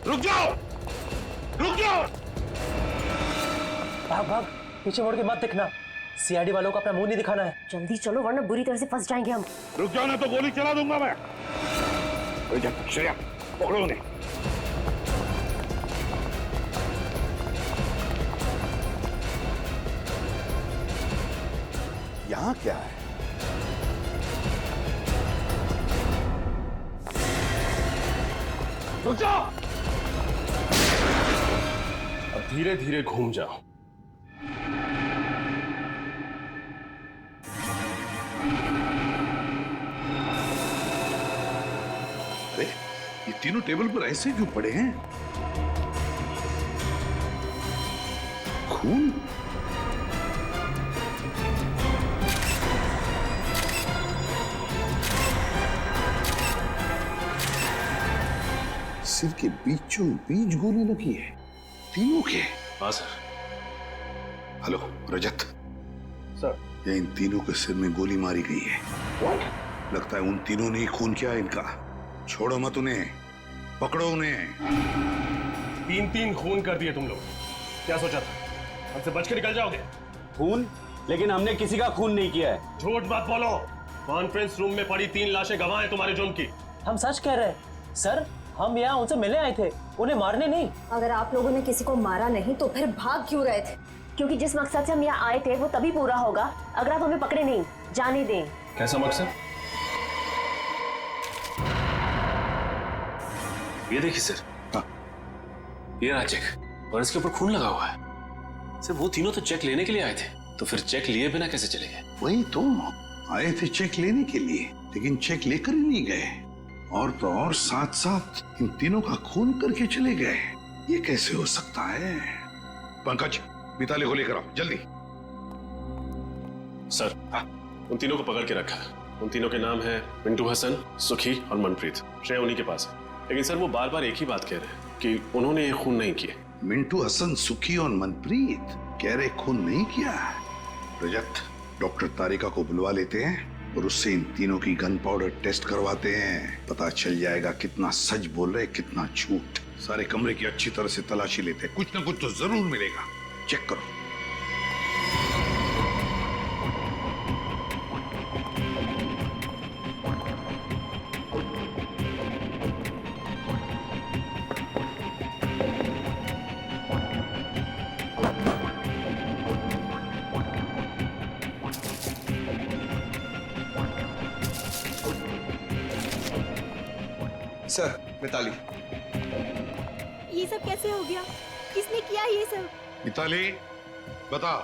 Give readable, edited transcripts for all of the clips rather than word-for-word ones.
रुक जाओ, रुक जाओ। भाग भाग, पीछे मुड़ के मत दिखना। सीआईडी वालों को अपना मुंह नहीं दिखाना है। जल्दी चलो वरना बुरी तरह से फंस जाएंगे हम। रुक जाओ ना तो गोली चला दूंगा मैं। श्रेया, पकड़ो उन्हें। यहाँ क्या है? रुक जाओ। अब धीरे धीरे घूम जाओ। अरे ये तीनों टेबल पर ऐसे क्यों पड़े हैं? खून? सिर के बीचों बीच गोली लगी है तीनों के। हाँ सर। हेलो रजत सर, ये इन तीनों के सिर में गोली मारी गई है। लगता है उन तीनों ने ही खून किया इनका। छोड़ो मत उन्हें, पकड़ो उन्हें। 3-3 खून कर दिए तुम लोग। क्या सोचा था हमसे बच के निकल जाओगे? खून? लेकिन हमने किसी का खून नहीं किया है। झूठ मत बोलो। कॉन्फ्रेंस रूम में पड़ी 3 लाशें गवाह हैं तुम्हारे जुर्म की। हम सच कह रहे हैं सर, हम यहाँ उनसे मिलने आए थे, उन्हें मारने नहीं। अगर आप लोगों ने किसी को मारा नहीं तो फिर भाग क्यों रहे थे? क्योंकि जिस मकसद से हम यहाँ आए थे वो तभी पूरा होगा अगर आप हमें पकड़े नहीं, जाने दें। कैसा मकसद? ये देखिए सर। हाँ। ये रहा चेक और इसके ऊपर खून लगा हुआ है। सर वो तीनों तो चेक लेने के लिए आए थे, तो फिर चेक लिए बिना कैसे चले गए? वही तो, आए थे चेक लेने के लिए लेकिन चेक लेकर ही नहीं गए। और तो और साथ साथ इन तीनों का खून करके चले गए। ये कैसे हो सकता है? पंकज, मिताली को लेकर आओ जल्दी। सर उन तीनों को पकड़ के रखा है। उन तीनों के नाम है मिंटू हसन, सुखी और मनप्रीत। श्रेया उन्हीं के पास है, लेकिन सर वो बार बार एक ही बात कह रहे हैं कि उन्होंने ये खून नहीं किए। मिंटू हसन, सुखी और मनप्रीत कह रहे खून नहीं किया। रजत, डॉक्टर तारिका को बुलवा लेते हैं और उससे इन तीनों की गन पाउडर टेस्ट करवाते हैं। पता चल जाएगा कितना सच बोल रहे कितना झूठ। सारे कमरे की अच्छी तरह से तलाशी लेते हैं, कुछ ना कुछ तो जरूर मिलेगा। चेक करो। सर, मिताली। ये सब कैसे हो गया? किसने किया ये सब? मिताली बताओ,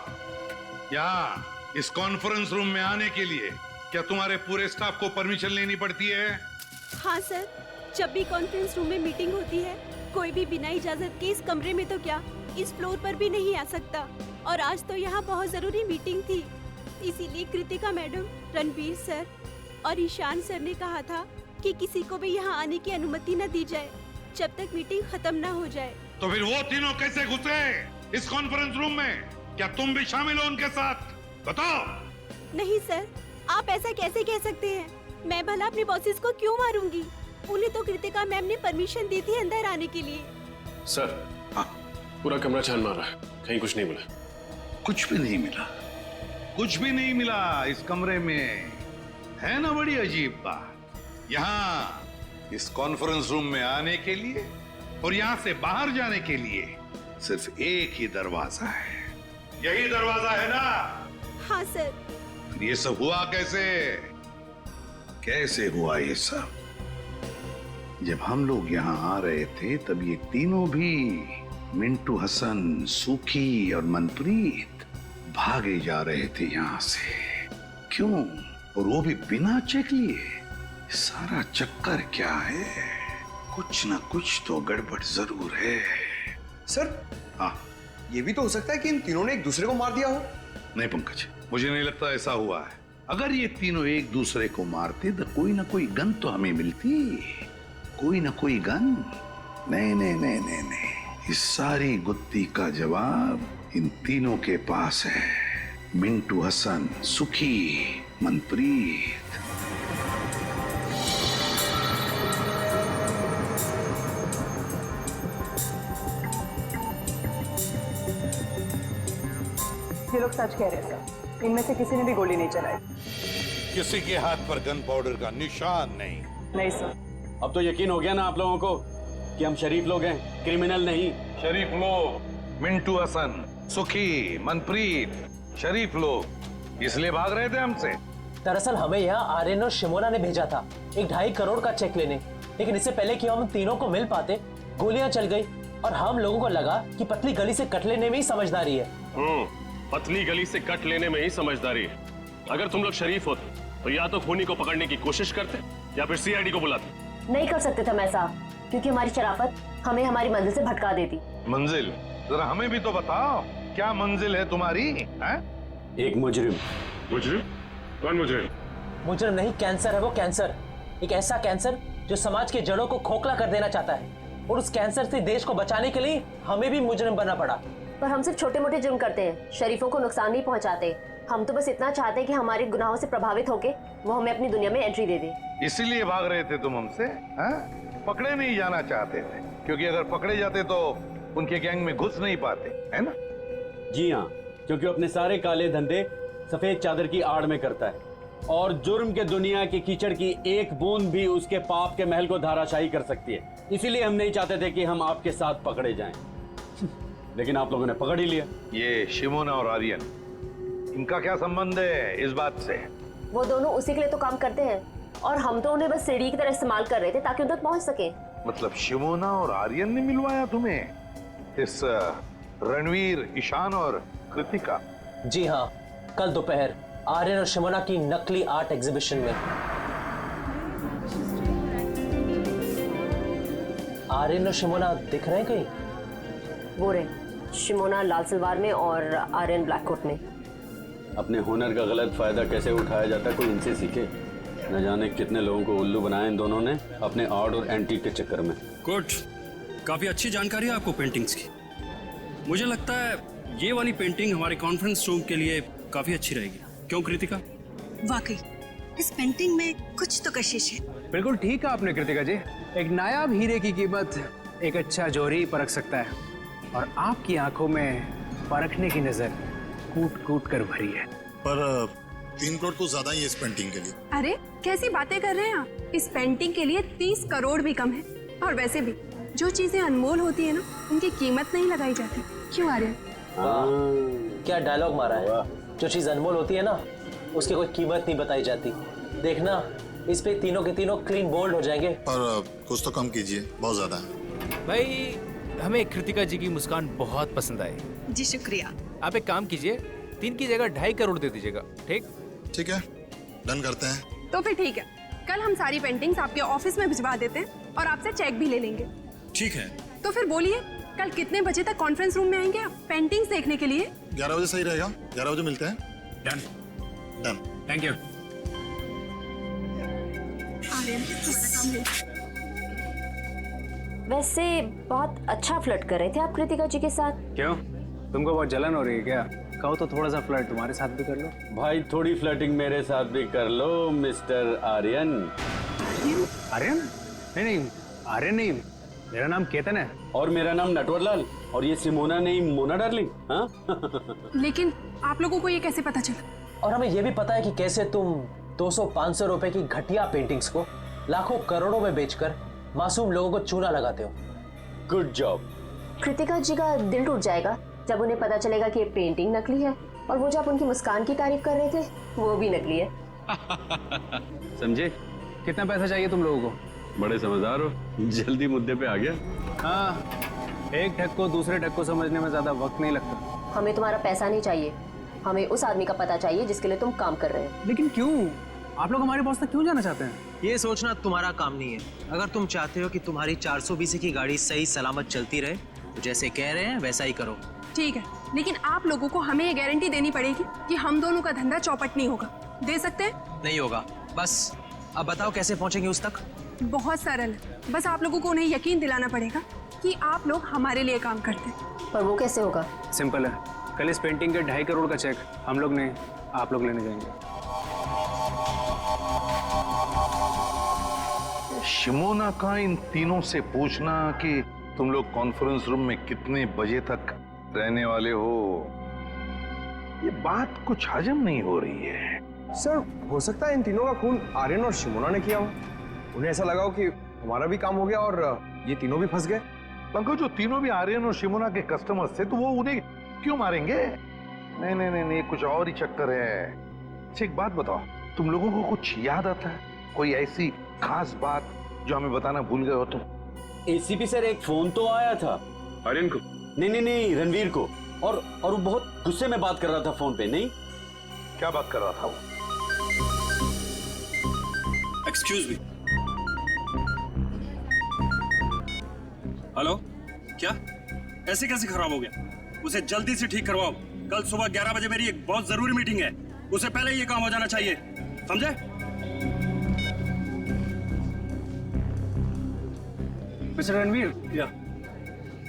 यहाँ इस कॉन्फ्रेंस रूम में आने के लिए क्या तुम्हारे पूरे स्टाफ को परमिशन लेनी पड़ती है? हाँ सर, जब भी कॉन्फ्रेंस रूम में मीटिंग होती है कोई भी बिना इजाजत के इस कमरे में तो क्या इस फ्लोर पर भी नहीं आ सकता। और आज तो यहाँ बहुत जरूरी मीटिंग थी, इसीलिए कृतिका मैडम, रणबीर सर और ईशान सर ने कहा था कि किसी को भी यहाँ आने की अनुमति न दी जाए जब तक मीटिंग खत्म ना हो जाए। तो फिर वो तीनों कैसे घुसे इस कॉन्फ्रेंस रूम में? क्या तुम भी शामिल हो उनके साथ? बताओ। नहीं सर, आप ऐसा कैसे कह सकते हैं? मैं भला अपने बॉसेस को क्यों मारूंगी? उन्हें तो कृतिका मैम ने परमिशन दी थी अंदर आने के लिए। सर हाँ, पूरा कमरा छान मार रहा है, कहीं कुछ नहीं मिला। कुछ भी नहीं मिला? कुछ भी नहीं मिला इस कमरे में? है ना बड़ी अजीब बात। यहाँ इस कॉन्फ्रेंस रूम में आने के लिए और यहाँ से बाहर जाने के लिए सिर्फ एक ही दरवाजा है। यही दरवाजा है ना? हाँ सर। फिर ये सब हुआ कैसे? कैसे हुआ ये सब? जब हम लोग यहाँ आ रहे थे तब ये तीनों भी, मिंटू हसन, सुखी और मनप्रीत, भागे जा रहे थे यहाँ से। क्यों? और वो भी बिना चेक लिए। सारा चक्कर क्या है? कुछ ना कुछ तो गड़बड़ जरूर है। सर, हाँ, ये भी तो हो सकता है कि इन तीनों ने एक दूसरे को मार दिया हो। नहीं पंकज, मुझे नहीं लगता ऐसा हुआ है। अगर ये तीनों एक दूसरे को मारते तो कोई ना कोई गन तो हमें मिलती। कोई ना कोई गन। नहीं नहीं नहीं नहीं नहीं, इस सारी गुत्थी का जवाब इन तीनों के पास है। मिंटू हसन, सुखी, मनप्रीत। लोग सच कह रहे सर, इनमें से किसी ने भी गोली नहीं चलाई। किसी के हाथ पर गन पाउडर का निशान नहीं। नहीं सर। अब तो यकीन हो गया ना आप लोगों को कि हम शरीफ लोग हैं, क्रिमिनल नहीं। शरीफ लोग, मिंटू हसन, सुखी, मनप्रीत, शरीफ लोग इसलिए भाग रहे थे हमसे। दरअसल हमें यहाँ आर्यन और शिमोना ने भेजा था एक 2.5 करोड़ का चेक लेने, लेकिन इससे पहले कि हम तीनों को मिल पाते गोलियां चल गई और हम लोगों को लगा कि पतली गली से कट लेने में ही समझदारी है। पतली गली से कट लेने में ही समझदारी है। अगर तुम लोग शरीफ होते तो या तो खूनी को पकड़ने की कोशिश करते या फिर सीआईडी को बुलाते। नहीं कर सकते थे मैं साहब, क्योंकि हमारी शराफत हमें हमारी मंजिल से भटका देती। मंजिल? जरा हमें भी तो बताओ, क्या मंजिल है तुम्हारी? एक मुजरिम। मुजरिम? कौन मुजरिम? मुजरिम नहीं, कैंसर है वो, कैंसर। एक ऐसा कैंसर जो समाज के जड़ों को खोखला कर देना चाहता है, और उस कैंसर से देश को बचाने के लिए हमें भी मुजरिम बनना पड़ा। पर हम सिर्फ छोटे मोटे जुर्म करते हैं, शरीफों को नुकसान नहीं पहुंचाते। हम तो बस इतना चाहते हैं कि हमारे गुनाहों से प्रभावित होके वो हमें अपनी दुनिया में एंट्री दे दे। इसीलिए भाग रहे थे तुम हमसे? पकड़े नहीं जाना चाहते थे, क्योंकि अगर पकड़े जाते तो उनके गैंग में घुस नहीं पाते, है ना? जी हाँ, क्योंकि अपने सारे काले धंधे सफेद चादर की आड़ में करता है, और जुर्म के दुनिया की कीचड़ की एक बूंद भी उसके पाप के महल को धाराशाही कर सकती है। इसीलिए हम नहीं चाहते थे कि हम आपके साथ पकड़े जाएं। लेकिन आप लोगों ने पकड़ ही लिया। ये शिमोना और आर्यन, इनका क्या संबंध है इस बात से? वो दोनों उसी के लिए तो काम करते हैं, और हम तो उन्हें बस सीढ़ी की तरह इस्तेमाल कर रहे थे ताकि उन तक पहुंच सके। मतलब शिमोना और आर्यन ने मिलवाया तुम्हें इस रणवीर, ईशान और कृतिका? जी हाँ, कल दोपहर आर्यन और शिमोना की नकली आर्ट एग्जीबिशन में। आर्यन और शिमोना दिख रहे हैं कहीं? वो रहे, शिमोना लाल सलवार में और आर्यन ब्लैक कोट में। अपने हुनर का गलत फायदा कैसे उठाया जाता है, कोई इनसे सीखे। न जाने कितने लोगों को उल्लू बनाया इन दोनों ने अपने आर्ट और एंटीक के चक्कर में। गुड, काफी अच्छी जानकारी है आपको पेंटिंग्स की। मुझे लगता है ये वाली पेंटिंग हमारे कॉन्फ्रेंस रूम के लिए काफी अच्छी रहेगी। क्यों कृतिका? वाकई इस पेंटिंग में कुछ तो कशिश है। बिल्कुल ठीक है आपने कृतिका जी। एक नायाब हीरे की कीमत एक अच्छा जौहरी ही परख सकता है, और आपकी आंखों में परखने की नजर कूट कूट कर भरी है। पर 3 करोड़ तो ज्यादा ही है इस पेंटिंग के लिए। अरे कैसी बातें कर रहे हैं आप? इस पेंटिंग के लिए 30 करोड़ भी कम है। और वैसे भी जो चीजें अनमोल होती है ना, उनकी कीमत नहीं लगाई जाती। क्यों आर्यन? क्या डायलॉग मारा है। जो चीज अनमोल होती है ना, उसकी कोई कीमत नहीं बताई जाती। देखना, इस पे तीनों के तीनों क्लीन बोल्ड हो जाएंगे। पर कुछ तो कम कीजिए, बहुत ज्यादा है। भाई, हमें कृतिका जी की मुस्कान बहुत पसंद आई। जी शुक्रिया। आप एक काम कीजिए, 3 की जगह 2.5 करोड़ दे दीजिएगा। ठीक? ठीक है, डन करते हैं। तो फिर ठीक है, कल हम सारी पेंटिंग्स आपके ऑफिस में भिजवा देते हैं और आपसे चेक भी ले लेंगे। ठीक है। तो फिर बोलिए, कल कितने बजे तक कॉन्फ्रेंस रूम में आएंगे आप पेंटिंग्स देखने के लिए? 11 बजे सही रहेगा। 11 बजे मिलते हैं। डन। डन। Thank you. वैसे बहुत अच्छा फ्लर्ट कर रहे थे आप कृतिका जी के साथ। क्यों, तुमको बहुत जलन हो रही है क्या? कहो तो थोड़ा सा फ्लर्ट तुम्हारे साथ भी कर लो। भाई थोड़ी फ्लर्टिंग मेरे साथ भी कर लो मिस्टर आर्यन। आर्यन? नहीं, आर्यन नहीं, मेरा नाम केतन है। और मेरा नाम नटवरलाल। और ये सिमोना नहीं, मोना डार्लिंग। हाँ? लेकिन आप लोगों को ये कैसे पता चला? और हमें ये भी पता है कि कैसे तुम 200-500 रुपए की घटिया पेंटिंग्स को लाखों करोड़ों में बेचकर मासूम लोगों को चूना लगाते हो। Good job. कृतिका जी का दिल टूट जाएगा जब उन्हें पता चलेगा कि ये पेंटिंग नकली है, और वो जो आप उनकी मुस्कान की तारीफ कर रहे थे वो भी नकली है। समझे? कितना पैसा चाहिए तुम लोगों को? बड़े समझदार हो, जल्दी मुद्दे पे आ गया। हाँ, एक ठग को दूसरे ठग को समझने में ज्यादा वक्त नहीं लगता। हमें तुम्हारा पैसा नहीं चाहिए, हमें उस आदमी का पता चाहिए जिसके लिए तुम काम कर रहे हो। लेकिन क्यों? आप लोग हमारे बॉस तक क्यों जाना चाहते हैं? ये सोचना तुम्हारा काम नहीं है। अगर तुम चाहते हो कि तुम्हारी 420 की गाड़ी सही सलामत चलती रहे, तो जैसे कह रहे हैं वैसा ही करो। ठीक है, लेकिन आप लोगों को हमें ये गारंटी देनी पड़ेगी कि हम दोनों का धंधा चौपट नहीं होगा। दे सकते हैं? नहीं होगा। बस अब बताओ कैसे पहुंचेंगे उस तक? बहुत सरल है, बस आप लोगों को उन्हें यकीन दिलाना पड़ेगा कि आप लोग हमारे लिए काम करते हैं। पर वो कैसे होगा? सिंपल है, कल इस पेंटिंग के 2.5 करोड़ का चेक हम लोग नहीं, आप लोग लेने जाएंगे। शिमोना का इन तीनों से पूछना कि तुम लोग कॉन्फ्रेंस रूम में कितने बजे तक रहने वाले हो, ये बात कुछ हजम नहीं हो रही है। सर हो सकता है इन तीनों का खून आर्यन और शिमोना ने किया हो। उन्हें ऐसा लगा हो कि हमारा भी काम हो गया और ये तीनों भी फंस गए। पंकज, जो तीनों भी आर्यन और शिमोना के कस्टमर्स थे तो वो उन्हें क्यों मारेंगे? नहीं नहीं नहीं नहीं, कुछ और ही चक्कर है। अच्छा एक बात बताओ, तुम लोगों को कुछ याद आता है? कोई ऐसी खास बात जो हमें बताना भूल गए हो तुम? एसीपी सर, एक फोन तो आया था आर्यन को? नहीं, रणवीर को। और वो बहुत गुस्से में बात कर रहा था फोन पे। नहीं, क्या बात कर रहा था वो? Excuse me. हेलो, क्या ऐसे कैसे खराब हो गया? उसे जल्दी से ठीक करवाओ। कल सुबह 11 बजे मेरी एक बहुत जरूरी मीटिंग है, उसे पहले ये काम हो जाना चाहिए, समझे? मिस्टर रणवीर, या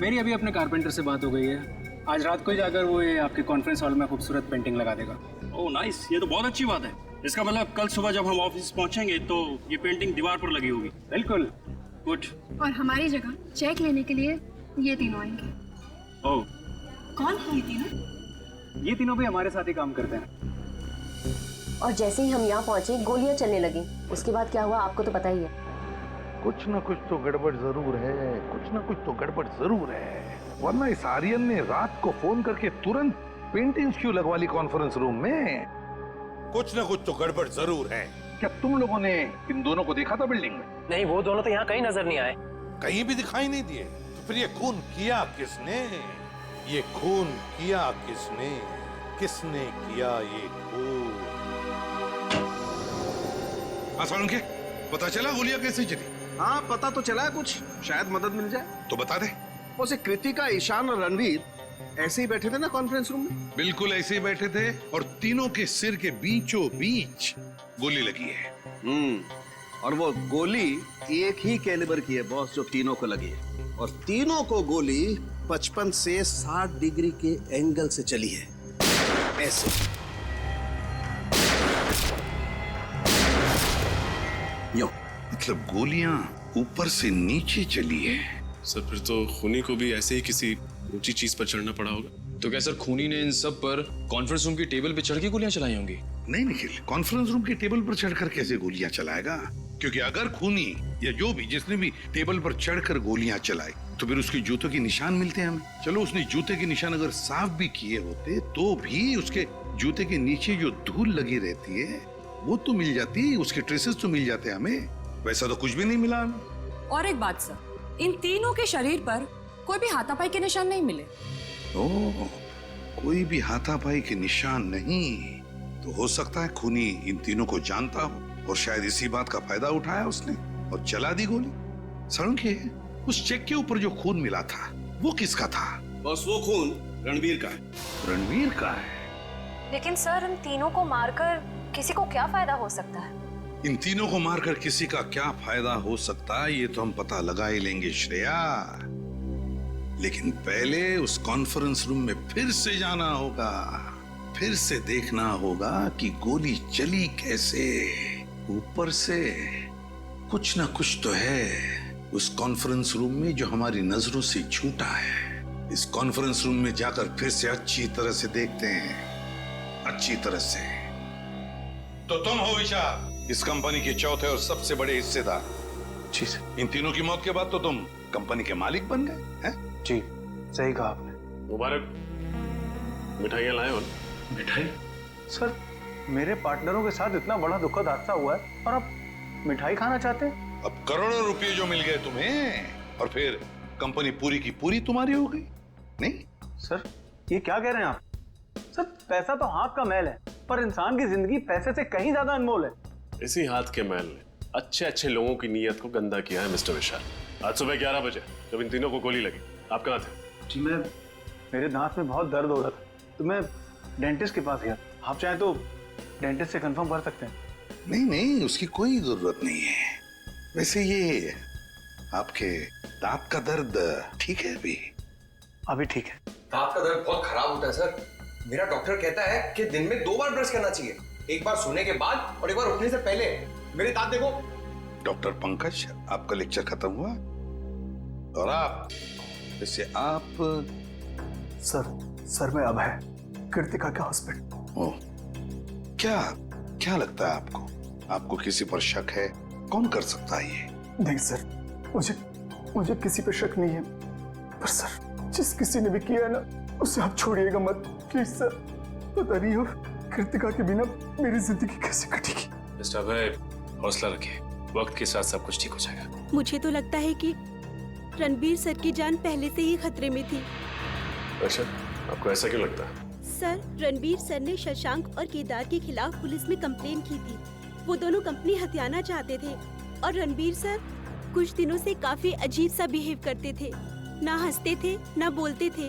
मेरी अभी अपने कारपेंटर से बात हो गई है। आज रात को ही जाकर वो ये आपके कॉन्फ्रेंस हॉल में खूबसूरत पेंटिंग लगा देगा। ओह नाइस, ये तो बहुत अच्छी बात है। इसका मतलब कल सुबह जब हम ऑफिस पहुंचेंगे तो ये पेंटिंग दीवार पर लगी होगी। बिल्कुल। गुड। और हमारी जगह चेक लेने के लिए ये तीनों आएंगे। ओह, कौन है ये तीनों? ये तीनों भी हमारे साथ ही काम करते हैं। और जैसे ही हम यहाँ पहुंचे गोलियां चलने लगी। उसके बाद क्या हुआ आपको तो पता ही है। कुछ ना कुछ तो गड़बड़ जरूर है, कुछ ना कुछ तो गड़बड़ जरूर है। वरना इस आर्यन ने रात को फोन करके तुरंत पेंटिंग्स क्यों लगवा ली कॉन्फ्रेंस रूम में? कुछ ना कुछ तो गड़बड़ जरूर है। क्या तुम लोगों ने इन दोनों को देखा था बिल्डिंग में? नहीं, वो दोनों तो यहाँ कहीं नजर नहीं आए। कहीं भी दिखाई नहीं दिए। तो फिर ये खून किया किसने? ये खून किया किसने? किसने किया ये खून? आसान के पता चला गोलियां कैसे चली? हाँ पता तो चला है कुछ, शायद मदद मिल जाए। तो बता दे। उसे कृतिका, ईशान और रणवीर ऐसे ही बैठे थे ना कॉन्फ्रेंस रूम में? बिल्कुल ऐसे ही बैठे थे और तीनों के सिर के बीचों बीच गोली लगी है। और वो गोली एक ही कैलिबर की है बॉस, जो तीनों को लगी है। और तीनों को गोली 55 से 60 डिग्री के एंगल से चली है, ऐसे। यो मतलब गोलियां ऊपर से नीचे चली है। सर फिर तो खूनी को भी ऐसे ही किसी ऊंची चीज पर चढ़ना पड़ा होगा। तो क्या सर खूनी ने इन सब पर कॉन्फ्रेंस रूम की टेबल पे चढ़ के गोलियां चलाई होंगी? नहीं निखिल, कॉन्फ्रेंस रूम की टेबल पर चढ़कर कैसे गोलियां चलाएगा? क्योंकि अगर खूनी या जो भी जिसने भी टेबल पर चढ़कर गोलियां चलाई तो फिर उसके जूतों के निशान मिलते हैं हमें। चलो उसने जूते के निशान अगर साफ भी किए होते तो भी उसके जूते के नीचे जो धूल लगी रहती है वो तो मिल जाती, उसके ट्रेसेस तो मिल जाते हमें। वैसा तो कुछ भी नहीं मिला हमें। और एक बात सर, इन तीनों के शरीर पर कोई भी हाथापाई के निशान नहीं मिले। ओह, कोई भी हाथापाई के निशान नहीं? तो हो सकता है खूनी इन तीनों को जानता हो और शायद इसी बात का फायदा उठाया उसने और चला दी गोली। सड़के उस चेक के ऊपर जो खून मिला था वो किसका था? बस वो खून रणवीर का है। रणवीर का है? लेकिन सर इन तीनों को मारकर किसी को क्या फायदा हो सकता है? इन तीनों को मारकर किसी का क्या फायदा हो सकता है ये तो हम पता लगा ही लेंगे श्रेया। लेकिन पहले उस कॉन्फ्रेंस रूम में फिर से जाना होगा, फिर से देखना होगा कि गोली चली कैसे। ऊपर से कुछ ना कुछ तो है उस कॉन्फ्रेंस रूम में जो हमारी नजरों से छूटा है। इस कॉन्फ्रेंस रूम में जाकर फिर से अच्छी तरह से देखते हैं, अच्छी तरह से। तो तुम हो विशाल, इस कंपनी के चौथे और सबसे बड़े हिस्सेदार। जी सर। इन तीनों की मौत के बाद तो तुम कंपनी के मालिक बन गए हैं? जी सही कहा आपने। मुबारक। मिठाइयाँ लाए हो? मिठाई? सर मेरे पार्टनरों के साथ इतना बड़ा दुखद हादसा हुआ है और आप मिठाई खाना चाहते हैं? अब करोड़ों रुपए जो मिल गए तुम्हें और फिर कंपनी पूरी की पूरी तुम्हारी हो गई? नहीं सर ये क्या कह रहे हैं आप? सर पैसा तो हाथ का मैल है पर इंसान की जिंदगी पैसे से कहीं ज्यादा अनमोल है। इसी हाथ के मैल ने अच्छे अच्छे लोगों की नीयत को गंदा किया है मिस्टर विशाल। आज सुबह 11 बजे जब इन तीनों को गोली लगी आप कहाँ थे? जी मेरे दांत में बहुत दर्द हो रहा था तो मैं डेंटिस्ट के पास गया। आप चाहें तो डेंटिस्ट से कंफर्म कर सकते हैं। नहीं नहीं उसकी कोई जरूरत नहीं है। वैसे ये आपके दांत का दर्द ठीक है? अभी ठीक है। दांत का दर्द बहुत खराब होता है सर। मेरा डॉक्टर कहता है कि दिन में 2 बार ब्रश करना चाहिए, एक बार सोने के बाद और एक बार उठने से पहले। मेरे दांत देखो। डॉक्टर पंकज आपका लेक्चर खत्म हुआ और आप वैसे आप सर मैं अभय कृतिका का हस्बैंड। ओ, क्या क्या लगता है आपको? आपको किसी पर शक है? कौन कर सकता है ये? नहीं सर, मुझे किसी पे शक नहीं है, पर सर जिस किसी ने भी किया है ना उसे आप छोड़िएगा मत प्लीज सर। पता नहीं हो कृतिका के बिना मेरी जिंदगी कैसे कटेगी। मिस्टर अभय, हौसला रखिए, वक्त के साथ सब कुछ ठीक हो जाएगा। मुझे तो लगता है कि रणबीर सर की जान पहले से ही खतरे में थी। अच्छा, आपको ऐसा क्यों लगता है? सर, रणबीर सर ने शशांक और केदार के खिलाफ पुलिस में कंप्लेन की थी। वो दोनों कंपनी हथियाना चाहते थे और रणबीर सर कुछ दिनों से काफी अजीब सा बिहेव करते थे। ना हंसते थे, ना बोलते थे,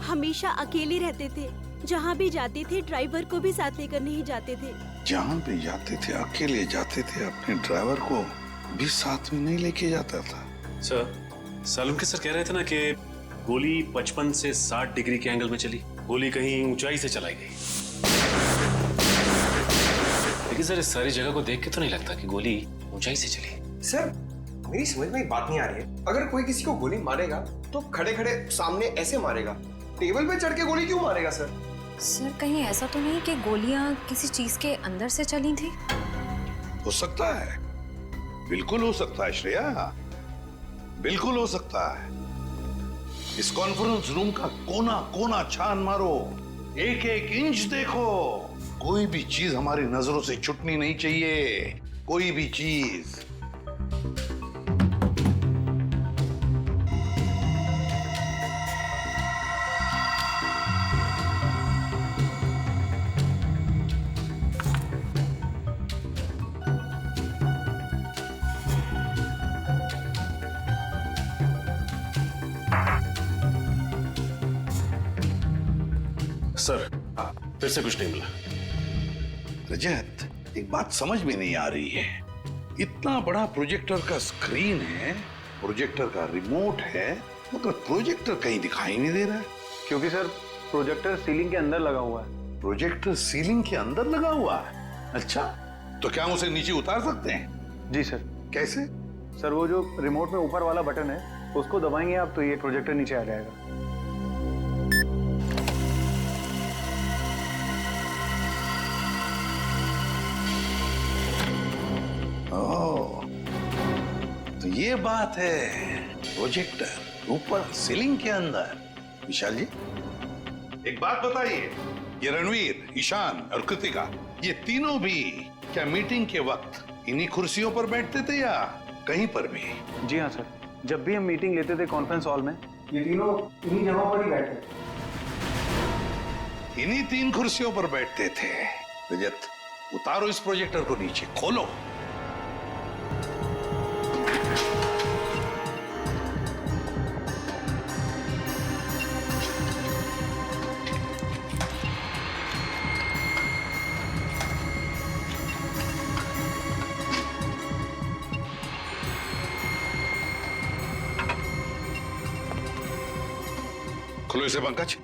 हमेशा अकेले रहते थे। जहाँ भी जाते थे ड्राइवर को भी साथ लेकर नहीं जाते थे। जहाँ भी जाते थे अकेले जाते थे, अपने ड्राइवर को भी साथ में नहीं लेके जाता था। सर, सालुंके सर कह रहे थे ना कि गोली 55 से 60 डिग्री के एंगल में चली। गोली कहीं ऊंचाई से चलाई गई। लेकिन सर, इस सारी जगह को देख के तो नहीं लगता कि गोली ऊंचाई से चली। सर, मेरी समझ में एक बात नहीं आ रही है। अगर कोई किसी को गोली मारेगा तो खड़े खड़े सामने ऐसे मारेगा, टेबल पे चढ़ के गोली क्यों मारेगा सर? सर कहीं ऐसा तो नहीं कि गोलियां किसी चीज के अंदर से चली थी? हो सकता है, बिल्कुल हो सकता है श्रेया, बिल्कुल हो सकता है। इस कॉन्फ्रेंस रूम का कोना कोना छान मारो, एक एक इंच देखो, कोई भी चीज हमारी नजरों से छूटनी नहीं चाहिए, कोई भी चीज। सर, फिर से कुछ नहीं मिला। रजत, एक बात समझ में नहीं आ रही है। इतना बड़ा प्रोजेक्टर का स्क्रीन है, प्रोजेक्टर का रिमोट है, मगर प्रोजेक्टर कहीं दिखाई नहीं दे रहा है। क्योंकि सर प्रोजेक्टर सीलिंग के अंदर लगा हुआ है। प्रोजेक्टर सीलिंग के अंदर लगा हुआ है? अच्छा, तो क्या हम उसे नीचे उतार सकते हैं? जी सर। कैसे? सर वो जो रिमोट में ऊपर वाला बटन है उसको दबाएंगे आप तो ये प्रोजेक्टर नीचे आ जाएगा। तो ये बात है, प्रोजेक्टर ऊपर सीलिंग के अंदर। विशाल जी, एक बात बताइए, ये रणवीर, ईशान और कृतिका, ये तीनों भी क्या मीटिंग के वक्त इन्हीं कुर्सियों पर बैठते थे या कहीं पर भी? जी हाँ सर, जब भी हम मीटिंग लेते थे कॉन्फ्रेंस हॉल में, ये तीनों इन्हीं जगहों पर ही बैठते थे। इन्हीं 3 कुर्सियों पर बैठते थे। रजत, उतारो इस प्रोजेक्टर को नीचे, खोलो। खोलो इसे पंकज।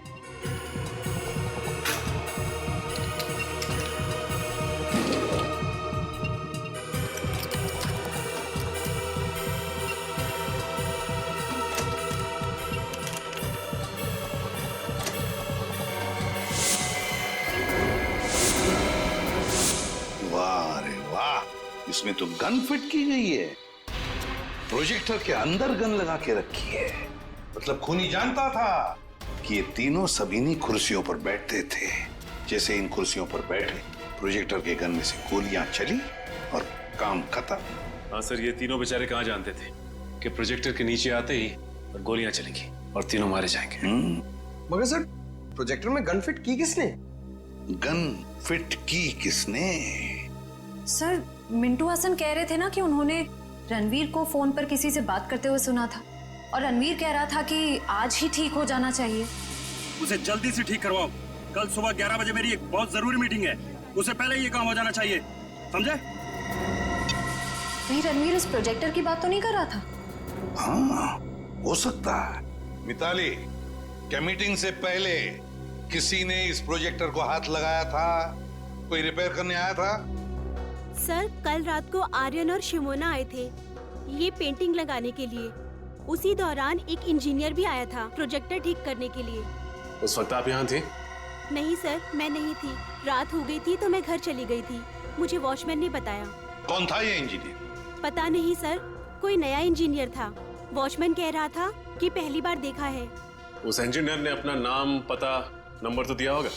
वाह रे वाह, इसमें तो गन फिट की गई है। प्रोजेक्टर के अंदर गन लगा के रखी है। मतलब खूनी जानता था कि ये तीनों सब इन्हीं कुर्सियों पर बैठते थे। जैसे इन कुर्सियों पर बैठे, प्रोजेक्टर के गन में से गोलियां चली और काम खत्म। हाँ सर, ये तीनों बेचारे कहाँ जानते थे कि प्रोजेक्टर के नीचे आते ही और गोलियां चलेंगी और तीनों मारे जाएंगे। मगर सर, प्रोजेक्टर में गन फिट की किसने? गन फिट की किसने? सर मिंटू हसन कह रहे थे ना कि उन्होंने रणवीर को फोन पर किसी से बात करते हुए सुना था और रणवीर कह रहा था कि आज ही ठीक हो जाना चाहिए। उसे जल्दी से ठीक करवाओ। कल सुबह 11 बजे मेरी एक बहुत जरूरी मीटिंग है, उसे पहले ये काम हो जाना चाहिए, समझे? कहीं रणवीर इस प्रोजेक्टर की बात तो नहीं कर रहा था? हाँ, हो सकता है। मिताली, क्या मीटिंग से पहले किसी ने इस प्रोजेक्टर को हाथ लगाया था? कोई रिपेयर करने आया था? सर, कल रात को आर्यन और शिमोना आए थे ये पेंटिंग लगाने के लिए। उसी दौरान एक इंजीनियर भी आया था प्रोजेक्टर ठीक करने के लिए। उस वक्त आप यहाँ थे? नहीं सर, मैं नहीं थी। रात हो गई थी तो मैं घर चली गई थी। मुझे वॉचमैन ने बताया। कौन था ये इंजीनियर? पता नहीं सर, कोई नया इंजीनियर था। वॉचमैन कह रहा था कि पहली बार देखा है। उस इंजीनियर ने अपना नाम, पता, नंबर तो दिया होगा?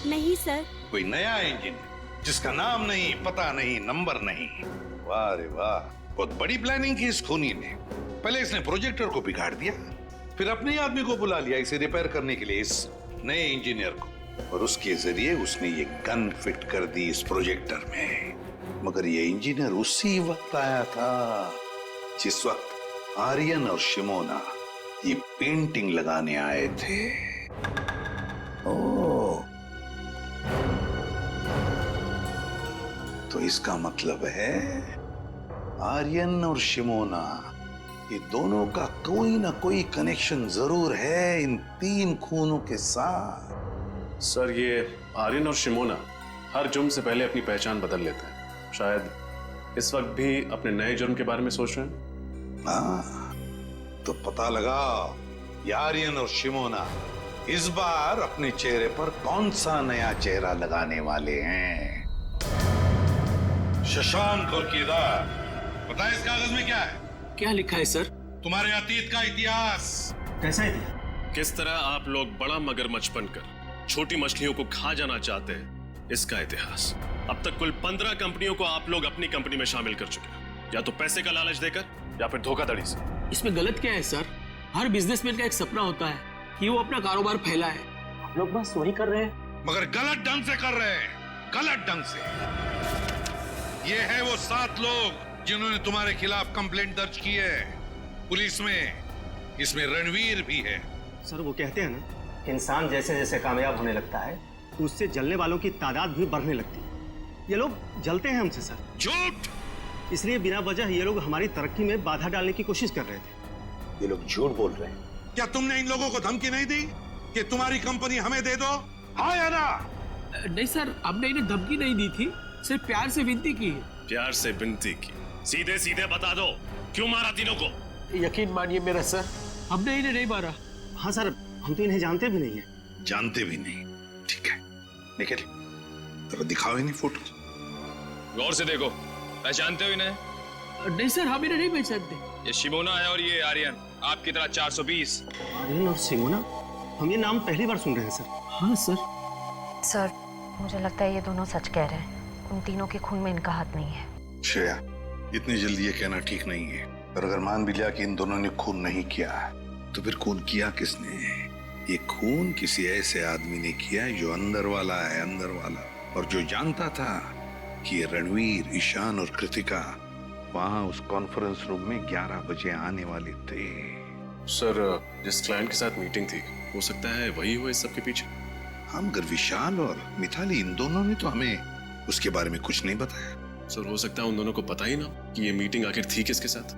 नहीं सर। कोई नया इंजीनियर जिसका नाम नहीं, पता नहीं, नंबर नहीं। वाह रे वाह, बहुत बड़ी प्लानिंग की इस खूनी ने। पहले इसने प्रोजेक्टर को बिगाड़ दिया, फिर अपने ही आदमी को बुला लिया इसे रिपेयर करने के लिए, इस नए इंजीनियर को, और उसके जरिए उसने ये गन फिट कर दी इस प्रोजेक्टर में। मगर ये इंजीनियर उसी वक्त आया था जिस वक्त आर्यन और शिमोना ये पेंटिंग लगाने आए थे। ओह, तो इसका मतलब है आर्यन और शिमोना, ये दोनों का कोई ना कोई कनेक्शन जरूर है इन 3 खूनों के साथ। सर, ये आर्यन और शिमोना हर जुर्म से पहले अपनी पहचान बदल लेते हैं। शायद इस वक्त भी अपने नए जुर्म के बारे में सोच रहे हैं। हाँ, तो पता लगा ये आर्यन और शिमोना इस बार अपने चेहरे पर कौन सा नया चेहरा लगाने वाले हैं। शशांक और केदार, पता है इस कागज में क्या है? क्या लिखा है सर? तुम्हारे अतीत का इतिहास। कैसा इतिहास? किस तरह आप लोग बड़ा मगरमच्छ बनकर छोटी मछलियों को खा जाना चाहते हैं, इसका इतिहास। अब तक कुल 15 कंपनियों को आप लोग अपनी कंपनी में शामिल कर चुके हैं, या तो पैसे का लालच देकर या फिर धोखाधड़ी से। इसमें गलत क्या है सर? हर बिजनेसमैन का एक सपना होता है कि वो अपना कारोबार फैलाए। हम लोग बस वही कर रहे हैं। मगर गलत ढंग से कर रहे हैं, गलत ढंग से। ये है वो 7 लोग जिन्होंने तुम्हारे खिलाफ कंप्लेंट दर्ज की है पुलिस में। इसमें रणवीर भी है। सर, वो कहते हैं ना, इंसान जैसे जैसे कामयाब होने लगता है तो उससे जलने वालों की तादाद भी बढ़ने लगती है। ये लोग जलते हैं हमसे सर। झूठ! इसलिए बिना वजह ये लोग हमारी तरक्की में बाधा डालने की कोशिश कर रहे थे। ये लोग झूठ बोल रहे हैं। क्या तुमने इन लोगों को धमकी नहीं दी कि तुम्हारी कंपनी हमें दे दो? हाँ या ना? नहीं सर, हमने इन्हें धमकी नहीं दी थी, सिर्फ प्यार से विनती की। प्यार से विनती की? सीधे सीधे बता दो, क्यों मारा तीनों को? यकीन मानिए मेरा सर, हमने इन्हें नहीं मारा। हाँ सर, हम तो इन्हें जानते भी नहीं है। जानते भी नहीं? ठीक है, निकल, तो दिखाओ इन्हें फोटो। गौर से देखो, पहचानते हो इन्हें? नहीं सर, हम इन्हें नहीं पहचानते। ये शिमोना है और ये आर्यन, आपकी तरह 420। आर्यन और शिमोना, हम ये नाम पहली बार सुन रहे हैं सर। हाँ सर। सर, मुझे लगता है ये दोनों सच कह रहे हैं। उन तीनों के खून में इनका हाथ नहीं है। श्रेया, इतनी जल्दी ये कहना ठीक नहीं है। और अगर मान भी लिया कि इन दोनों ने खून नहीं किया, तो फिर खून किया किसने? ये खून किसी ऐसे आदमी ने किया जो अंदर वाला है, अंदर वाला, और जो जानता था कि ये रणवीर, ईशान और कृतिका वहां उस कॉन्फ्रेंस रूम में 11 बजे आने वाले थे। सर, जिस क्लाइंट के साथ मीटिंग थी, हो सकता है वही हो इस सब के पीछे। हम मगर विशाल और मिताली, इन दोनों ने तो हमें उसके बारे में कुछ नहीं बताया। सर, हो सकता है उन दोनों को पता ही ना कि ये मीटिंग आखिर थी किसके साथ।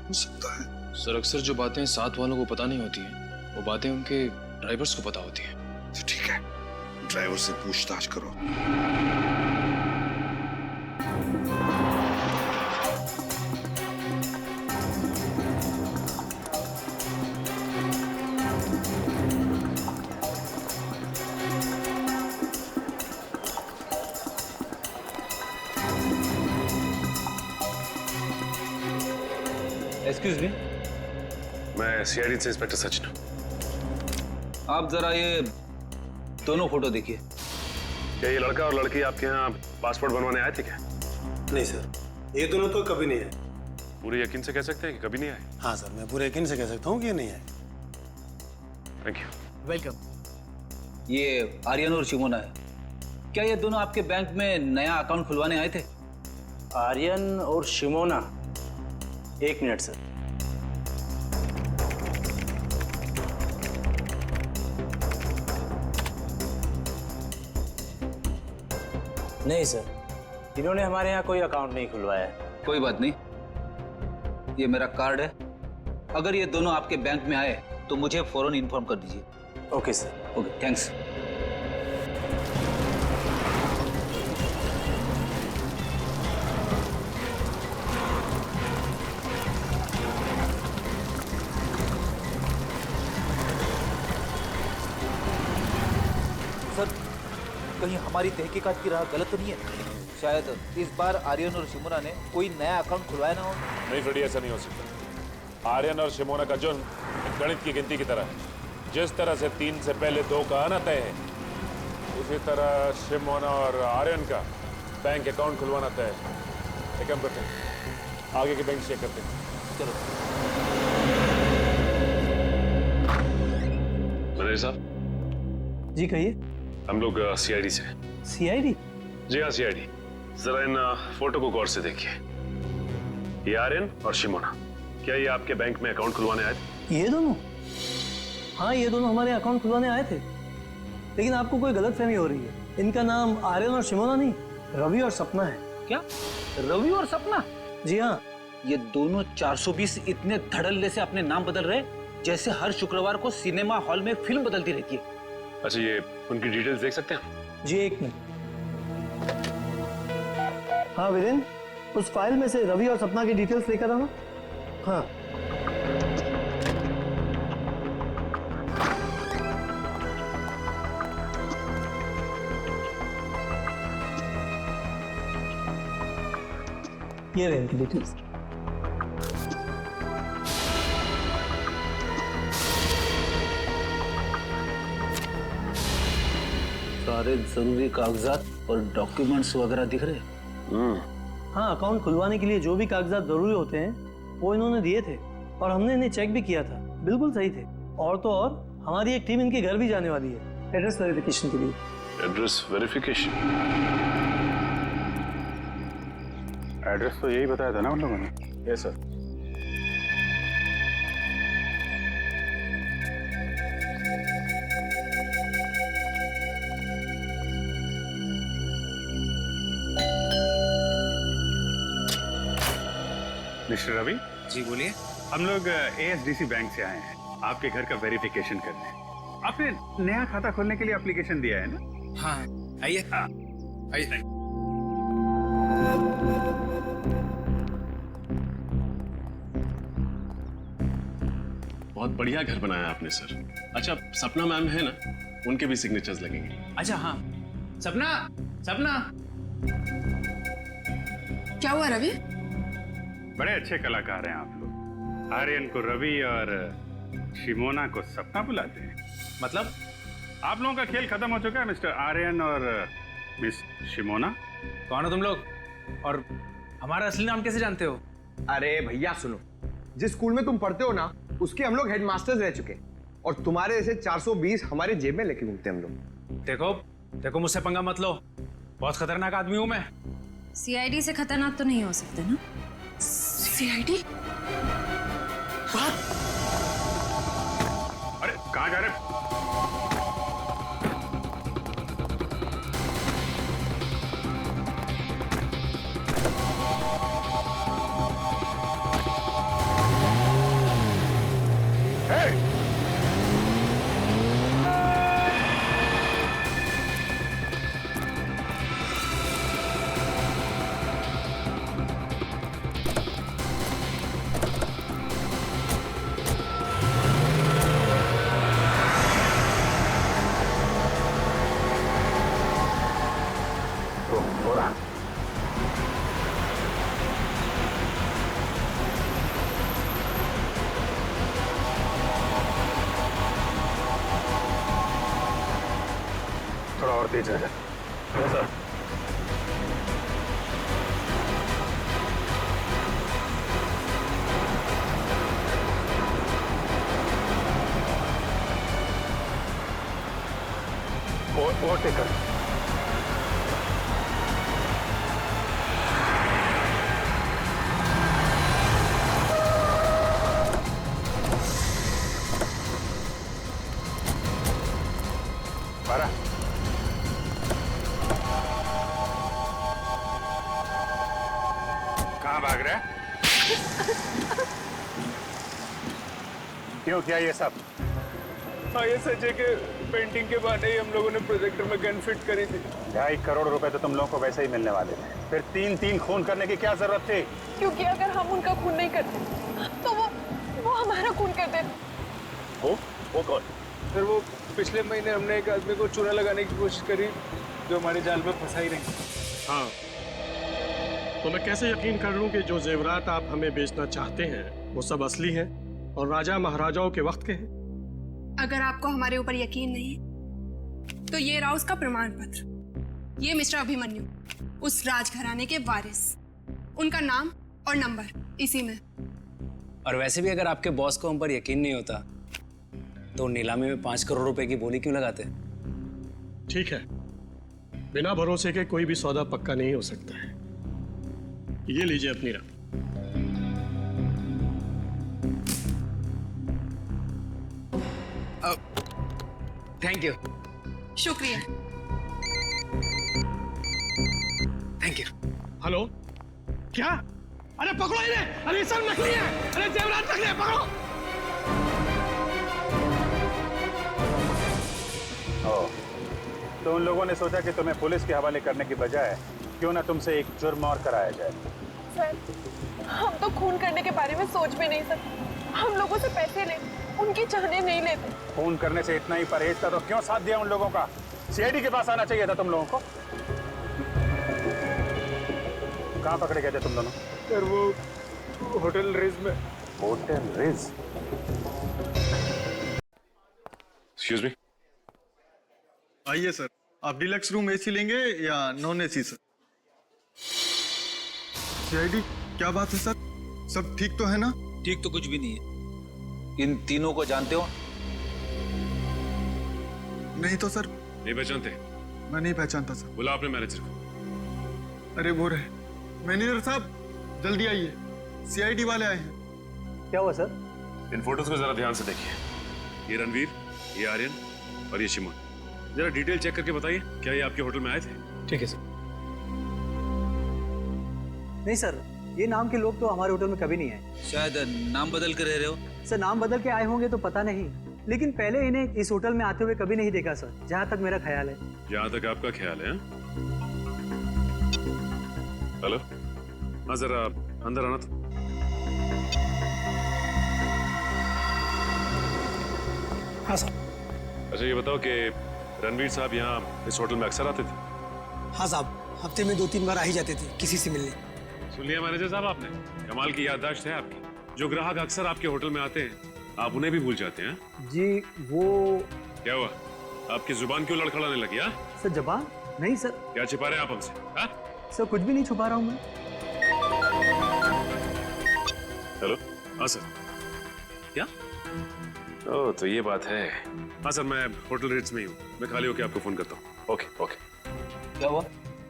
हो सकता है। सर, अक्सर जो बातें साथ वालों को पता नहीं होती हैं, वो बातें उनके ड्राइवर्स को पता होती हैं। तो ठीक है, ड्राइवर से पूछताछ करो। एक्सक्यूज मी, मैं सीआईडी से इंस्पेक्टर सचिन। आप जरा ये दोनों फोटो देखिए। क्या ये लड़का और लड़की आपके यहाँ पासपोर्ट बनवाने आए थे क्या? नहीं सर, ये दोनों तो कभी नहीं आए। पूरे यकीन से कह सकते हैं कि कभी नहीं आए? हाँ सर, मैं पूरे यकीन से कह सकता हूँ कि ये नहीं आए। Thank you. वेलकम। ये आर्यन और शिमोना है। क्या ये दोनों आपके बैंक में नया अकाउंट खुलवाने आए थे? आर्यन और शिमोना, एक मिनट सर। नहीं सर, इन्होंने हमारे यहाँ कोई अकाउंट नहीं खुलवाया है। कोई बात नहीं, ये मेरा कार्ड है। अगर ये दोनों आपके बैंक में आए तो मुझे फौरन इन्फॉर्म कर दीजिए। Okay sir. Okay, thanks. Sir, कहीं हमारी तहकीकात की राह गलत तो नहीं है? शायद इस बार आर्यन और शिमोना ने कोई नया अकाउंट खुलवाया ना हो। नहीं फ्रेडी, ऐसा नहीं हो सकता। आर्यन और शिमोना का जुर्म गणित की गिनती की तरह है। जिस तरह से 3 से पहले 2 का आना तय है, उसी तरह शिमोना और आर्यन का बैंक अकाउंट खुलवाना तय है। एक काम करते हैं, आगे के बैंक चेक करते हैं। चलो। मैनेजर साहब। जी कहिए। हम लोग सीआईडी से। सीआईडी? जी हाँ, सीआईडी। जरा इन फोटो को गौर से देखिए। ये आर्यन और शिमोना, क्या ये आपके बैंक में अकाउंट खुलवाने आए थे? ये दोनों? हाँ, ये दोनों हमारे अकाउंट खुलवाने आए थे, लेकिन आपको कोई गलतफहमी हो रही है। इनका नाम आर्यन और शिमोना नहीं, रवि और सपना है। क्या? रवि और सपना? जी हाँ। ये दोनों 420 इतने धड़ल्ले से अपने नाम बदल रहे जैसे हर शुक्रवार को सिनेमा हॉल में फिल्म बदलती रहती है। अच्छा, ये उनकी डिटेल्स देख सकते हैं? जी, एक मिनट। हाँ वीरेंद्र, उस फाइल में से रवि और सपना की डिटेल्स लेकर आना। हाँ। ये रहे इनकी डिटेल्स। सारे जरूरी कागजात और डॉक्यूमेंट्स वगैरह दिख रहे हैं। हाँ, अकाउंट खुलवाने के लिए जो भी कागजात जरूरी होते हैं वो इन्होंने दिए थे और हमने इन्हें चेक भी किया था, बिल्कुल सही थे। और तो और हमारी एक टीम इनके घर भी जाने वाली है एड्रेस वेरिफिकेशन के लिए। Address verification? एड्रेस तो यही बताया था ना उन लोगों ने। Yes sir. मिस्टर रवि। जी बोलिए। हम लोग ASDC बैंक से आए हैं आपके घर का वेरिफिकेशन करने। आपने नया खाता खोलने के लिए एप्लीकेशन दिया है ना? हाँ, आइए। आइए। बहुत बढ़िया घर बनाया आपने सर। अच्छा, सपना मैम है ना, उनके भी सिग्नेचर्स लगेंगे। अच्छा हाँ, सपना, सपना। क्या हुआ रवि? बड़े अच्छे कलाकार हैं आप लोग। आर्यन को रवि और शिमोना को सपना बुलाते हैं। मतलब? आप लोगों का खेल खत्म हो चुका है मिस्टर आर्यन और मिस शिमोना। कौन हो तुम लोग और हमारा असली नाम कैसे जानते हो? अरे भैया सुनो, जिस स्कूल में तुम पढ़ते हो ना, उसके हम लोग हेडमास्टर्स रह चुके और तुम्हारे जैसे 420 हमारे जेब में लेके घूमते हम लोग। देखो देखो, मुझसे पंगा मत लो, बहुत खतरनाक आदमी हूं मैं। सीआईडी से खतरनाक तो नहीं हो सकते ना? सीआईडी? अरे कहाँ जा रहे? थोड़ा और तेज है सर। ओवरटेक कर। बारह। कहाँ भाग रहा है? क्यों किया ये सब? ISHA के पेंटिंग के बहाने ही हम लोगों ने प्रोजेक्टर में गन फिट करी थी। 2.5 करोड़ रुपए तो तुम लोगों को वैसे ही मिलने वाले थे, फिर 3-3 खून करने की क्या जरूरत थी? क्योंकि अगर हम उनका खून नहीं करते तो वो हमारा खून कर देते। वो कौन? फिर वो पिछले महीने हमने एक आदमी को चूना लगाने की कोशिश करी, जो हमारे जाल में फंसा ही रही। हाँ, तो मैं कैसे यकीन कर लूं कि जो जेवरात आप हमें बेचना चाहते हैं वो सब असली हैं और राजा महाराजाओं के वक्त के हैं? अगर आपको हमारे ऊपर यकीन नहीं तो ये रहा उसका प्रमाण पत्र। ये मिस्टर अभिमन्यु, उस राजघराने के वारिस, उनका नाम और नंबर इसी में। और वैसे भी अगर आपके बॉस को हम पर यकीन नहीं होता तो नीलामी में 5 करोड़ रुपए की बोली क्यों लगाते? ठीक है, बिना भरोसे के कोई भी सौदा पक्का नहीं हो सकता है। ये लीजिए अपनी रकम। Thank you. शुक्रिया। Thank you. हेलो, क्या? अरे पकड़ो इन्हें! अरे सब नकली है! अरे जेवरात नकली है, पकड़ो! तो उन लोगों ने सोचा कि तुम्हें पुलिस के हवाले करने की बजाय क्यों ना तुमसे एक जुर्म और कराया जाए। सर, हम तो खून करने के बारे में सोच भी नहीं सकते। हम लोगों से पैसे ले, उनकी चाहने नहीं लेते। खून करने से इतना ही परहेज था तो क्यों साथ दिया उन लोगों का? सीआईडी के पास आना चाहिए था तुम लोगों को। कहाँ पकड़े गए थे तुम दोनों? सर वो होटल रिज में। Hotel ridge? Excuse me. आइए सर, आप डिलक्स रूम एसी लेंगे या नॉन एसी सर? सीआईडी, क्या बात है सर? सब ठीक तो है ना? ठीक तो कुछ भी नहीं है। इन तीनों को जानते हो? नहीं तो सर। नहीं पहचानते? मैं नहीं पहचानता सर। बुला अपने मैनेजर को। अरे वो रहे। मैनेजर साहब, जल्दी आइए, सीआईडी वाले आए हैं। क्या हुआ सर? इन फोटोज को जरा ध्यान से देखिए। ये रणवीर, ये आर्यन और ये शिमोन। जरा डिटेल चेक करके बताइए, क्या ये आपके होटल में आए थे? ठीक है सर। नहीं सर, ये नाम के लोग तो हमारे होटल में कभी नहीं आए। शायद नाम बदल कर रह रहे हो। सर, नाम बदल के आए होंगे तो पता नहीं, लेकिन पहले इन्हें इस होटल में आते हुए कभी नहीं देखा सर, जहाँ तक मेरा ख्याल है। जहाँ तक आपका ख्याल है? हेलो, हाँ जरा अंदर आना तो। हाँ सर। अच्छा ये बताओ कि रणवीर साहब यहाँ इस होटल में अक्सर आते थे? हाँ साहब, हफ्ते में 2-3 बार आ ही जाते थे किसी से मिलने। सुन लिया मैनेजर साहब आपने? कमाल की याददाश्त है आपकी। जो ग्राहक अक्सर आपके होटल में आते हैं आप उन्हें भी भूल जाते हैं? जी वो। क्या हुआ, आपकी जुबान क्यों लड़खड़ाने लगी? सर जबान नहीं सर। क्या छिपा रहे हैं आप हमसे? सर कुछ भी नहीं छुपा रहा हूँ मैं। हेलो, हाँ सर। क्या? ओह तो ये बात है। हाँ सर, मैं होटल रिट्स में ही हूँ। मैं खाली होकर आपको फोन करता हूँ। Okay okay. क्या हुआ?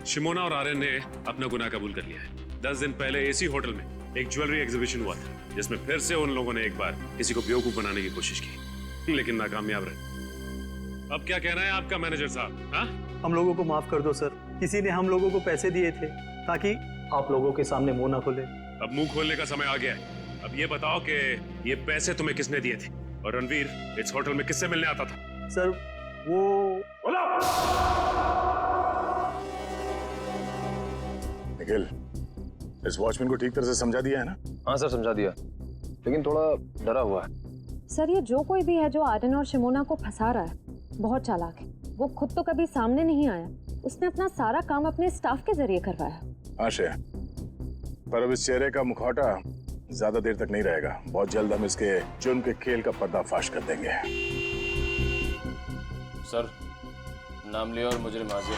शिमोना और आर्यन ने अपना गुनाह कबूल कर लिया है। 10 दिन पहले इसी होटल में एक ज्वेलरी एग्जीबिशन हुआ था, जिसमें फिर से उन लोगों ने एक बार किसी को बेवकूफ बनाने की कोशिश की, लेकिन नाकामयाब रहे। अब क्या कहना है आपका मैनेजर साहब? हाँ, हम लोगों को माफ कर दो सर। किसी ने हम लोगों को पैसे दिए थे ताकि आप लोगों के सामने मुंह ना खोले। अब मुंह खोलने का समय आ गया है। अब ये बताओ कि ये पैसे तुम्हें किसने दिए थे, और रणवीर इस होटल में किससे मिलने आता था? सर वो। निखिल, इस वॉचमैन को ठीक तरह से समझा दिया है ना? हाँ सर, समझा दिया, लेकिन थोड़ा डरा हुआ है। सर ये जो कोई भी है जो आर्यन और शिमोना को फंसा रहा है, बहुत चालाक है। वो खुद तो कभी सामने नहीं आया, उसने अपना सारा काम अपने स्टाफ के जरिए करवाया। आशय, पर अब इस चेहरे का मुखौटा ज्यादा देर तक नहीं रहेगा। बहुत जल्द हम इसके जुर्म के खेल का पर्दाफाश कर देंगे। सर, नाम लिया और मुजरिम हाजिर।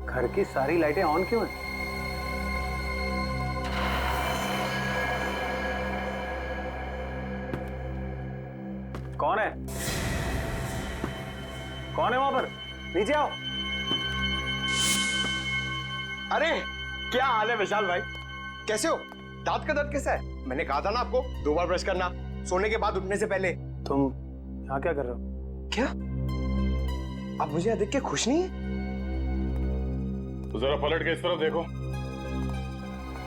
घर की सारी लाइटें ऑन क्यों हैं? कौन है? वहां पर, नीचे आओ। अरे क्या हाल है विशाल भाई, कैसे हो? दांत का दर्द कैसा है? मैंने कहा था ना आपको 2 बार ब्रश करना सोने के बाद उठने से पहले। तुम यहाँ क्या कर रहे हो? क्या आप मुझे यहाँ देख के खुश नहीं है? तो जरा पलट के इस तरफ देखो,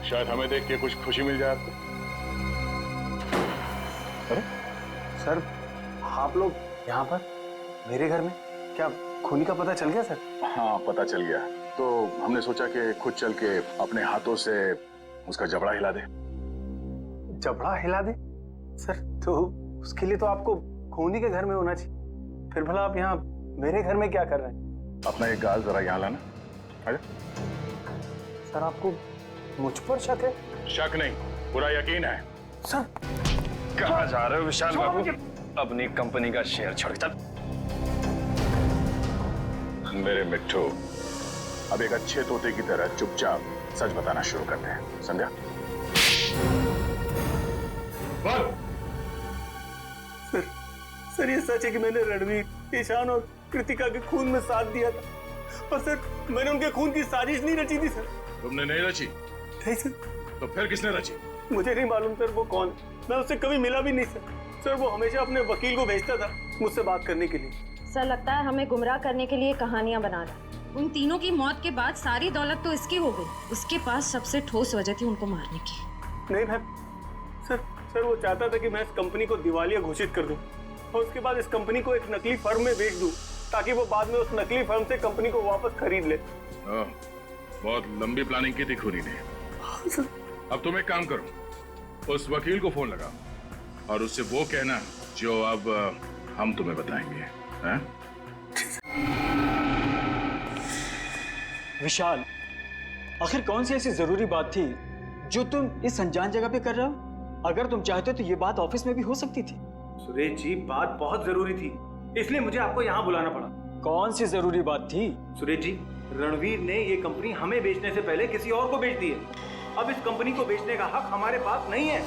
शायद हमें देख के कुछ खुशी मिल जाए आपको। अरे सर, आप लोग यहाँ पर मेरे घर में? क्या खूनी का पता चल गया सर? हाँ पता चल गया, तो हमने सोचा कि खुद चल के अपने हाथों से उसका जबड़ा हिला दे। जबड़ा हिला दे? सर तो उसके लिए तो आपको खूनी के घर में होना चाहिए, फिर भला आप यहाँ मेरे घर में क्या कर रहे हैं? अपना एक गाल जरा यहाँ लाना। अरे सर आपको मुझ पर शक है? शक नहीं, पूरा यकीन है। सर कहाँ जा रहे हो विशाल बाबू? अपनी कंपनी का शेयर छोड़ चल। मेरे मिट्टू, अब एक अच्छे तोते की तरह चुपचाप सच बताना शुरू करते हैं, समझा? बोल। सर ये सच है कि मैंने रणवीर, ईशान और कृतिका के खून में साथ दिया था, और सर मैंने उनके खून की साजिश नहीं रची थी सर। तुमने नहीं रची? नहीं सर। तो फिर किसने रची? मुझे नहीं मालूम सर वो कौन, मैं उससे कभी मिला भी नहीं सर। सर वो हमेशा अपने वकील को भेजता था मुझसे बात करने के लिए। सर लगता है हमें गुमराह करने के लिए कहानियां बना रहा। उन तीनों की मौत के बाद सारी दौलत तो इसकी हो गई, उसके पास सबसे ठोस वजह थी उनको मारने की। नहीं मैम, सर वो चाहता था कि मैं इस कंपनी को दिवालिया घोषित कर दूं और उसके बाद इस कंपनी को एक नकली फर्म में बेच दूं, ताकि वो बाद में उस नकली फर्म से कंपनी को वापस खरीद ले। बहुत लंबी प्लानिंग की थी खूनी ने। अब तुम एक काम करो, उस वकील को फोन लगाओ और उससे वो कहना जो अब हम तुम्हें बताएंगे। हैं? विशाल, आखिर कौन सी ऐसी जरूरी बात थी जो तुम इस अनजान जगह पे कर रहे हो? अगर तुम चाहते तो ये बात ऑफिस में भी हो सकती थी। सुरेश जी बात बहुत जरूरी थी, इसलिए मुझे आपको यहाँ बुलाना पड़ा। कौन सी जरूरी बात थी? सुरेश जी, रणवीर ने ये कंपनी हमें बेचने से पहले किसी और को बेच दी है। अब इस कंपनी को बेचने का हक हमारे पास नहीं है।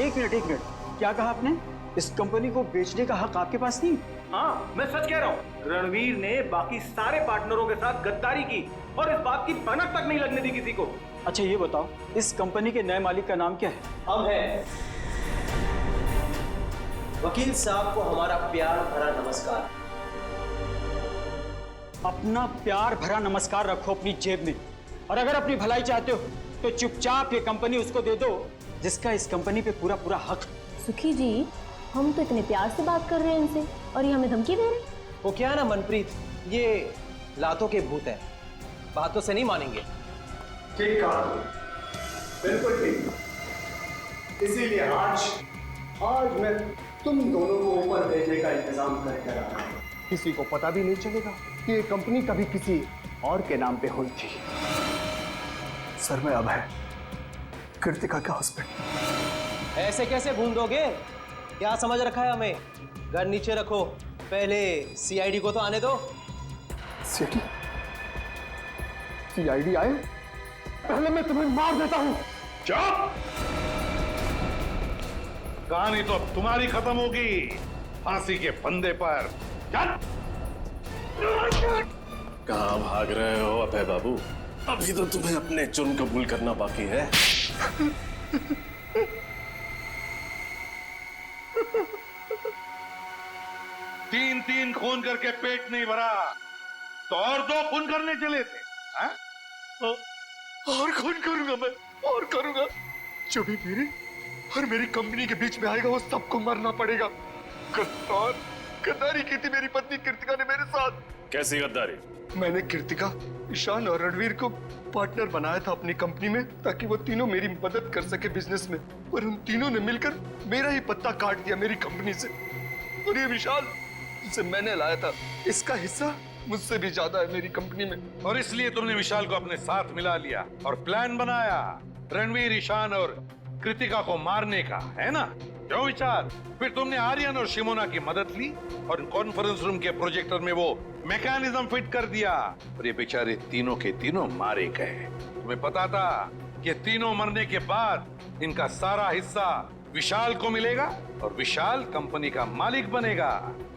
एक मिनट, क्या कहा आपने? इस कंपनी को बेचने का हक आपके पास नहीं? हाँ मैं सच कह रहा हूँ, रणवीर ने बाकी सारे पार्टनरों के साथ गद्दारी की और इस बात की भनक तक नहीं लगने दी किसी को। अच्छा ये बताओ, इस कंपनी के नए मालिक का नाम क्या है? हम हैं। वकील साहब को हमारा प्यार भरा नमस्कार। अपना प्यार भरा नमस्कार रखो अपनी जेब में, और अगर अपनी भलाई चाहते हो तो चुपचाप ये कंपनी उसको दे दो जिसका इस कंपनी पे पूरा पूरा हक। सुखी जी, हम तो इतने प्यार से बात कर रहे हैं इनसे और ये हमें धमकी दे रहे हैं। वो क्या है ना मनप्रीत, ये लातों के भूत है, बातों से नहीं मानेंगे। ठीक कहा, बिल्कुल ठीक। इसीलिए आज मैं तुम दोनों को ऊपर भेजने का इंतजाम करके रहा हूं। किसी को पता भी नहीं चलेगा कि ये कंपनी कभी किसी और के नाम पे हुई थी। सर मैं अब है कृतिका का हस्बैंड। ऐसे कैसे भूल दोगे? क्या समझ रखा है हमें? घर नीचे रखो, पहले सीआईडी को तो आने दो। सीआईडी आए, पहले मैं तुम्हें मार देता हूं। चुप! कहानी तो अब तुम्हारी खत्म होगी फांसी के फंदे पर। कहाँ भाग रहे हो अभय बाबू? अभी तो तुम्हें अपने जुर्म कबूल करना बाकी है। तीन खून करके पेट नहीं भरा तो और 2 खून करने चले थे। हा? और खून करूंगा मैं, और करूंगा। जो भी मेरे और मेरी कंपनी के बीच में आएगा वो सबको मरना पड़ेगा। गद्दारी की थी मेरी पत्नी कृतिका ने मेरे साथ। कैसी गद्दारी? मैंने कृतिका, ईशान और रणवीर को पार्टनर बनाया था अपनी कंपनी में, ताकि वो तीनों मेरी मदद कर सके बिजनेस में, और उन तीनों ने मिलकर मेरा ही पत्ता काट दिया मेरी कंपनी से। और ये विशाल जिसे मैंने लाया था, इसका हिस्सा मुझसे भी ज्यादा है मेरी कंपनी में। और इसलिए तुमने विशाल को अपने साथ मिला लिया और प्लान बनाया रणवीर, ईशान और कृतिका को मारने का, है ना? क्यों विचार? फिर तुमने आर्यन और शिमोना की मदद ली और कॉन्फ्रेंस रूम के प्रोजेक्टर में वो मैकेनिज्म फिट कर दिया और ये बेचारे तीनों के तीनों मारे गए। तुम्हें पता था कि तीनों मरने के बाद इनका सारा हिस्सा विशाल को मिलेगा और विशाल कंपनी का मालिक बनेगा,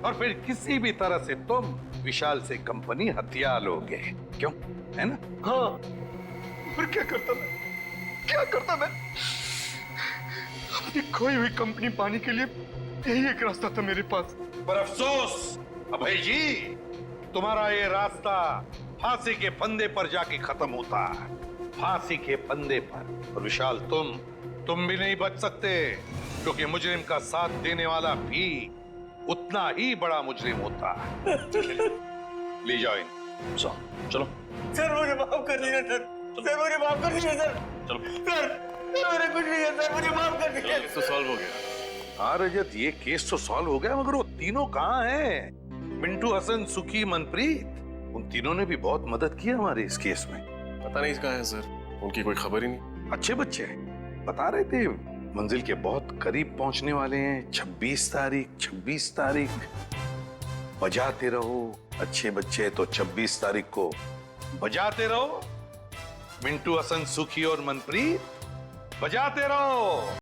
और फिर किसी भी तरह से तुम विशाल से कंपनी हथिया लोगे, क्यों? है ना? हाँ, पर क्या करता मैं? क्या करता मैं? अपनी खोई हुई कंपनी पाने के लिए यही एक रास्ता था मेरे पास। पर अफसोस अभय जी, तुम्हारा ये रास्ता फांसी के फंदे पर जाके खत्म होता है, फांसी के फंदे पर। और विशाल, तुम भी नहीं बच सकते, क्योंकि मुजरिम का साथ देने वाला भी उतना ही बड़ा मुजरिम होता है। ले जाओ इन। चलो सर मुझे माफ कर दीजिए सर, सर मुझे माफ कर दीजिए सर, चलो सर मेरे कुछ नहीं है सर, मुझे माफ कर दीजिए। केस तो सॉल्व हो गया। हाँ रजत, ये केस तो सॉल्व हो गया, मगर वो तीनों कहाँ हैं? मिंटू, हसन, सुखी, मनप्रीत, उन तीनों ने भी बहुत मदद की हमारे इस केस में। पता नहीं कहाँ है सर, उनकी कोई खबर ही नहीं। अच्छे बच्चे हैं, बता रहे थे मंजिल के बहुत करीब पहुंचने वाले हैं। 26 तारीख बजाते रहो, अच्छे बच्चे तो 26 तारीख को बजाते रहो। मिंटू, हसन, सुखी और मनप्रीत बजाते रहो।